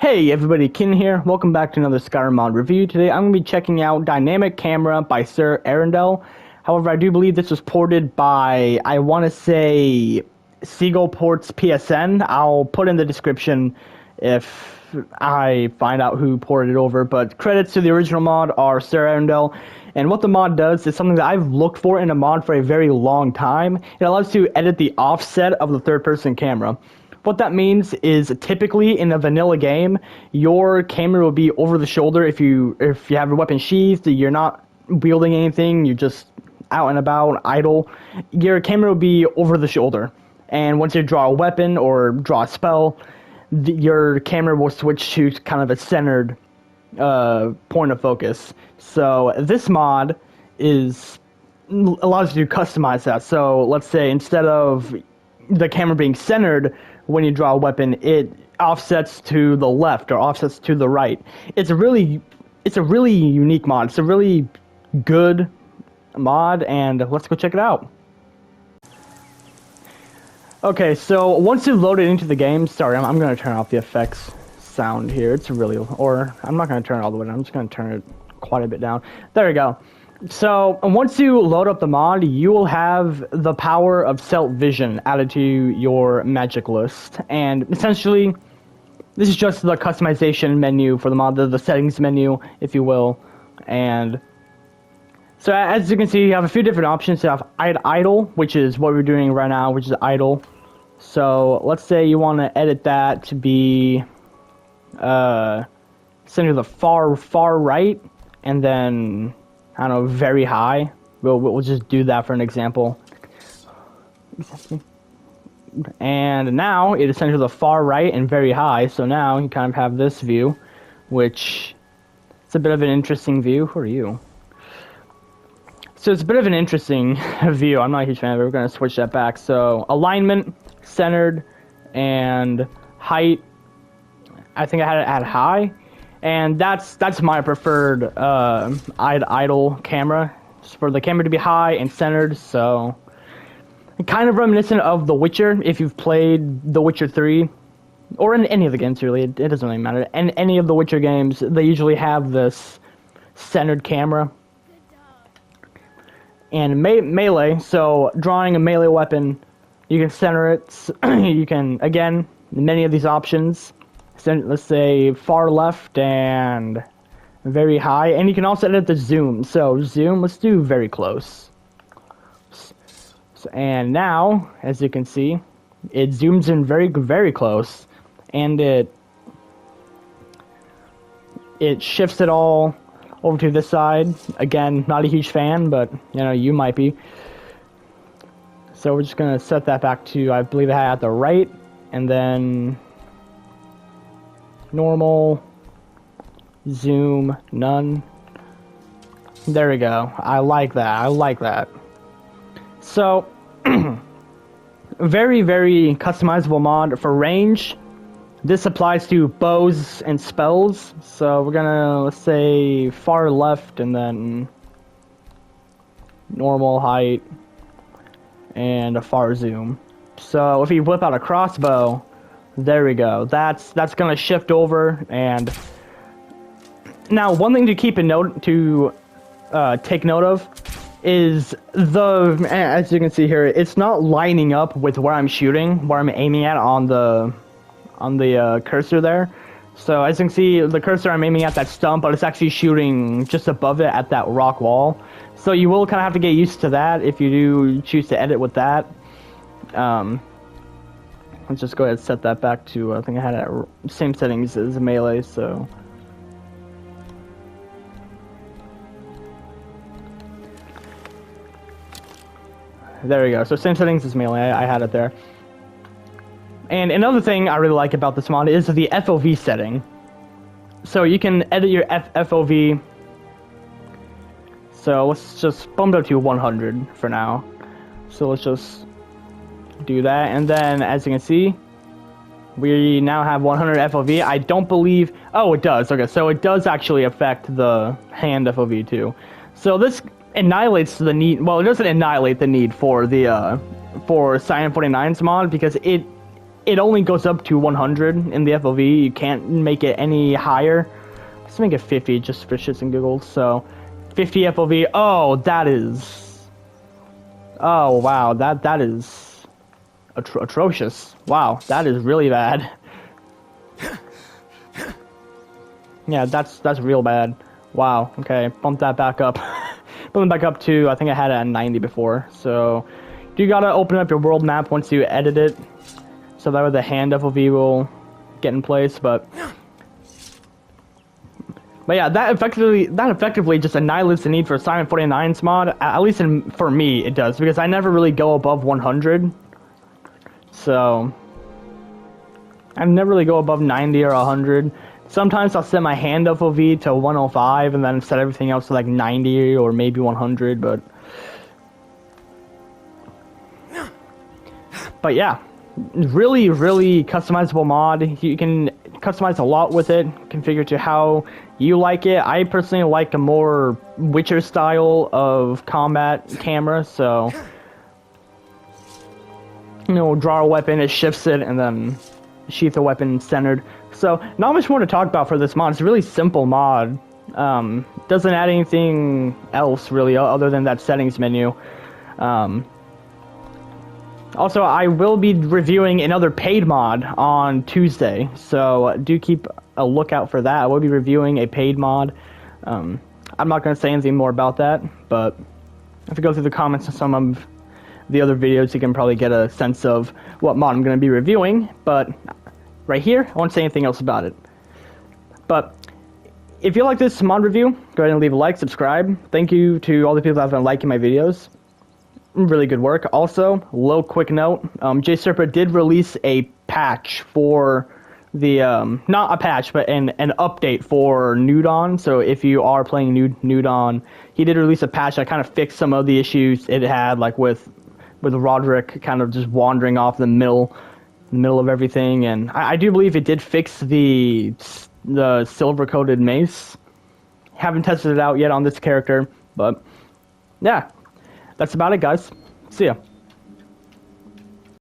Hey everybody, Kin here. Welcome back to another Skyrim mod review. Today I'm going to be checking out Dynamic Camera by SirArindel. However, I do believe this was ported by, I want to say, Seagull Ports PSN. I'll put in the description if I find out who ported it over. But credits to the original mod are SirArindel. And what the mod does is something that I've looked for in a mod for a very long time. It allows you to edit the offset of the third-person camera. What that means is typically in a vanilla game, your camera will be over the shoulder if you have your weapon sheathed, you're not wielding anything, you're just out and about, idle. Your camera will be over the shoulder. And once you draw a weapon or draw a spell, your camera will switch to kind of a centered point of focus. So this mod allows you to customize that. So let's say instead of the camera being centered, when you draw a weapon, it offsets to the left or offsets to the right. It's a really unique mod. It's a really good mod, and let's go check it out. Okay, so once you load it into the game, sorry, I'm going to turn off the effects sound here. It's really, or I'm not going to turn it all the way down. I'm just going to turn it quite a bit down. There we go. So, once you load up the mod, you will have the power of Stealth Vision added to your magic list. And essentially, this is just the customization menu for the mod, the settings menu, if you will. And so, as you can see, you have a few different options. You have idle, which is what we're doing right now, which is idle. So, let's say you want to edit that to be center to the far right, and then I don't know, very high. We'll just do that for an example. And now it is centered to the far right and very high. So now you kind of have this view, which it's a bit of an interesting view. Who are you? So it's a bit of an interesting view. I'm not a huge fan of it. We're going to switch that back. So alignment, centered, and height. I think I had it at high. And that's my preferred idle camera, just for the camera to be high and centered. So kind of reminiscent of The Witcher, if you've played The Witcher 3, or in any of the games really, it doesn't really matter. And any of the Witcher games, they usually have this centered camera. And melee, so drawing a melee weapon, you can center it. You can, again, many of these options. Let's say far left and very high, and you can also edit the zoom. So zoom, let's do very close. And now, as you can see, it zooms in very close, and it shifts it all over to this side. Again, not a huge fan, but you know, you might be. So we're just gonna set that back to, I believe I had at the right, and then normal, zoom, none. There we go. I like that. So, very customizable mod for range. This applies to bows and spells. So we're gonna, let's say, far left and then normal, height, and a far zoom. So if you whip out a crossbow, there we go. That's gonna shift over. And now, one thing to keep a note to take note of is as you can see here, it's not lining up with where I'm shooting, where I'm aiming at on the cursor there. So as you can see, the cursor I'm aiming at that stump, but it's actually shooting just above it at that rock wall. So you will kind of have to get used to that if you do choose to edit with that. Let's just go ahead and set that back to, I think I had it at same settings as melee, so. There we go, so same settings as melee, I had it there. And another thing I really like about this mod is the FOV setting. So you can edit your FOV. So let's just bump it up to 100 for now. So let's just do that, and then as you can see, we now have 100 FOV. I don't believe, oh, it does. Okay, so it does actually affect the hand FOV too. So this annihilates the need, well, it doesn't annihilate the need for the for Skyrim 49's mod, because it only goes up to 100 in the FOV. You can't make it any higher. Let's make it 50 just for shits and giggles. So 50 FOV. Oh, that is... Oh, wow. That is atrocious. Wow, that is really bad. Yeah, that's real bad. Wow, okay. Bump that back up. Bump it back up to, I think I had it at 90 before. So you gotta open up your world map once you edit it, so that way the hand FOV will get in place. But yeah, that effectively just annihilates the need for Simon 49's mod. At least for me, it does, because I never really go above 100. So I never really go above 90 or 100. Sometimes I'll set my hand FOV to 105 and then set everything else to like 90 or maybe 100, but yeah, really customizable mod. You can customize a lot with it, configure to how you like it. I personally like a more Witcher style of combat camera, so you know, draw a weapon, it shifts it, and then sheath a weapon centered. So not much more to talk about for this mod. It's a really simple mod. Doesn't add anything else really other than that settings menu. Also, I will be reviewing another paid mod on Tuesday, so do keep a lookout for that. I will be reviewing a paid mod. I'm not going to say anything more about that, but if you go through the comments of some of the other videos, you can probably get a sense of what mod I'm going to be reviewing. But right here, I won't say anything else about it. But if you like this mod review, go ahead and leave a like, subscribe. Thank you to all the people that have been liking my videos. Really good work. Also, quick note, JSerpa did release a patch for the, not a patch, but an update for New Dawn. So if you are playing New Dawn, he did release a patch that kind of fixed some of the issues it had, like with Roderick kind of just wandering off the middle of everything. And I do believe it did fix the silver-coated mace. Haven't tested it out yet on this character, but yeah. That's about it, guys. See ya.